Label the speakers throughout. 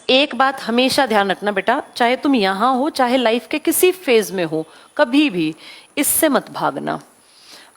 Speaker 1: एक बात हमेशा ध्यान रखना बेटा, चाहे तुम यहाँ हो चाहे लाइफ के किसी फेज में हो, कभी भी इससे मत भागना।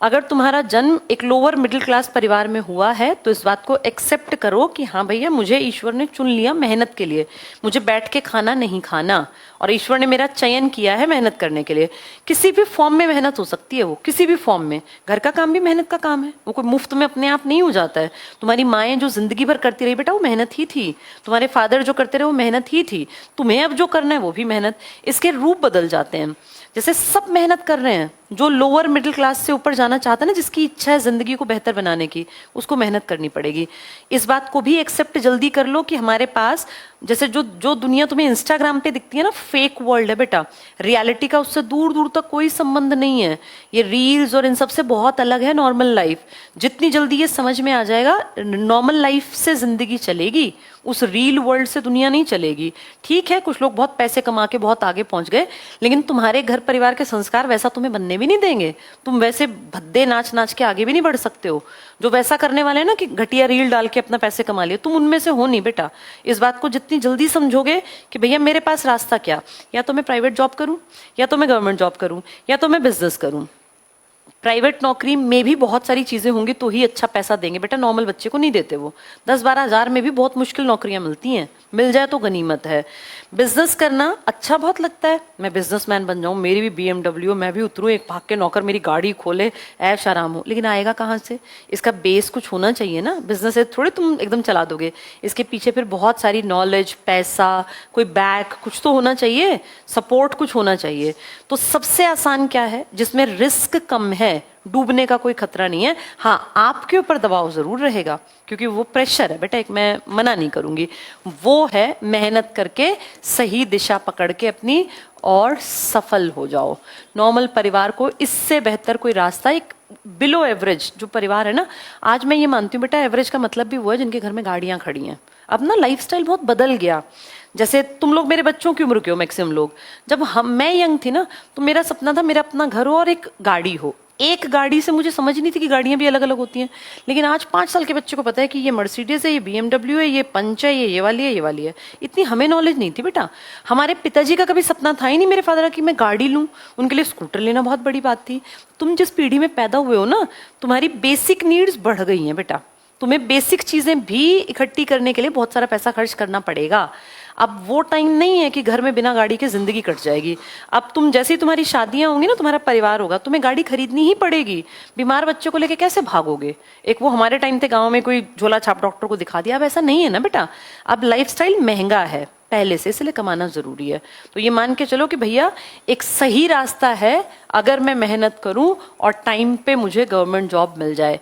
Speaker 1: अगर तुम्हारा जन्म एक लोअर मिडिल क्लास परिवार में हुआ है तो इस बात को एक्सेप्ट करो कि हाँ भैया, मुझे ईश्वर ने चुन लिया मेहनत के लिए, मुझे बैठ के खाना नहीं खाना, और ईश्वर ने मेरा चयन किया है मेहनत करने के लिए। किसी भी फॉर्म में मेहनत हो सकती है, वो किसी भी फॉर्म में। घर का काम भी मेहनत का काम है, वो कोई मुफ्त में अपने आप नहीं हो जाता है। तुम्हारी माएँ जो जिंदगी भर करती रही बेटा, वो मेहनत ही थी। तुम्हारे फादर जो करते रहे, वो मेहनत ही थी। तुम्हें अब जो करना है वो भी मेहनत। इसके रूप बदल जाते हैं। जैसे सब मेहनत कर रहे हैं, जो लोअर मिडिल क्लास से ऊपर जाना चाहता है ना, जिसकी इच्छा है जिंदगी को बेहतर बनाने की, उसको मेहनत करनी पड़ेगी। इस बात को भी एक्सेप्ट जल्दी कर लो कि हमारे पास जैसे जो जो दुनिया तुम्हें इंस्टाग्राम पे दिखती है ना, फेक वर्ल्ड है बेटा। रियलिटी का उससे दूर दूर तक कोई संबंध नहीं है। ये रील्स और इन सब से बहुत अलग है नॉर्मल लाइफ। जितनी जल्दी ये समझ में आ जाएगा, नॉर्मल लाइफ से जिंदगी चलेगी, उस रील वर्ल्ड से दुनिया नहीं चलेगी। ठीक है, कुछ लोग बहुत पैसे कमा के बहुत आगे पहुंच गए, लेकिन तुम्हारे घर परिवार के संस्कार वैसा तुम्हें बनने भी नहीं देंगे। तुम वैसे भद्दे नाच नाच के आगे भी नहीं बढ़ सकते हो। जो वैसा करने वाले हैं ना कि घटिया रील डाल के अपना पैसे कमा लिए, तुम उनमें से हो नहीं बेटा। इस बात को जितनी जल्दी समझोगे कि भैया मेरे पास रास्ता क्या, या तो मैं प्राइवेट जॉब करूं, या तो मैं गवर्नमेंट जॉब करूं, या तो मैं बिजनेस करूं। प्राइवेट नौकरी में भी बहुत सारी चीजें होंगी तो ही अच्छा पैसा देंगे बेटा, नॉर्मल बच्चे को नहीं देते। वो 10-12 हजार में भी बहुत मुश्किल नौकरियां मिलती हैं, मिल जाए तो गनीमत है। बिजनेस करना अच्छा बहुत लगता है, मैं बिजनेसमैन बन जाऊं, मेरी भी BMW, मैं भी उतरूं एक भाग के नौकर मेरी गाड़ी खोले, ऐश आराम हो। लेकिन आएगा कहाँ से? इसका बेस कुछ होना चाहिए ना। बिजनेस है थोड़ी तुम एकदम चला दोगे, इसके पीछे फिर बहुत सारी नॉलेज, पैसा, कोई बैक कुछ तो होना चाहिए, सपोर्ट कुछ होना चाहिए। तो सबसे आसान क्या है? जिसमें रिस्क कम है, डूबने का कोई खतरा नहीं है। हाँ, आपके ऊपर दबाव जरूर रहेगा, क्योंकि वो प्रेशर है बेटा, एक मैं मना नहीं करूंगी, वो है मेहनत करके सही दिशा पकड़ के अपनी और सफल हो जाओ। नॉर्मल परिवार को इससे बेहतर कोई रास्ता, एक बिलो एवरेज जो परिवार है ना, आज मैं ये मानती हूँ बेटा, एवरेज का मतलब भी वो है जिनके घर में गाड़ियां खड़ी हैं। अब ना लाइफस्टाइल बहुत बदल गया। जैसे तुम लोग मेरे बच्चों की उम्र के हो मैक्सिमम लोग, जब मैं यंग थी ना, तो मेरा सपना था मेरा अपना घर हो और एक गाड़ी हो। एक गाड़ी से मुझे समझ नहीं थी कि गाड़ियां भी अलग अलग होती हैं। लेकिन आज 5 साल के बच्चे को पता है कि ये मर्सिडीज है, ये BMW है, ये पंच है, ये वाली है, ये वाली है। इतनी हमें नॉलेज नहीं थी बेटा। हमारे पिताजी का कभी सपना था ही नहीं, मेरे फादर का, कि मैं गाड़ी लूं। उनके लिए स्कूटर लेना बहुत बड़ी बात थी। तुम जिस पीढ़ी में पैदा हुए हो ना, तुम्हारी बेसिक नीड्स बढ़ गई हैं बेटा। तुम्हें बेसिक चीजें भी इकट्ठी करने के लिए बहुत सारा पैसा खर्च करना पड़ेगा। अब वो टाइम नहीं है कि घर में बिना गाड़ी के जिंदगी कट जाएगी। अब तुम जैसे ही तुम्हारी शादियां होंगी ना, तुम्हारा परिवार होगा, तुम्हें गाड़ी खरीदनी ही पड़ेगी। बीमार बच्चे को लेके कैसे भागोगे? एक वो हमारे टाइम थे, गांव में कोई झोला छाप डॉक्टर को दिखा दिया। अब ऐसा नहीं है ना बेटा। अब लाइफस्टाइल महंगा है पहले से, इसलिए कमाना जरूरी है। तो ये मान के चलो कि भैया एक सही रास्ता है, अगर मैं मेहनत करूं और टाइम पे मुझे गवर्नमेंट जॉब मिल जाए।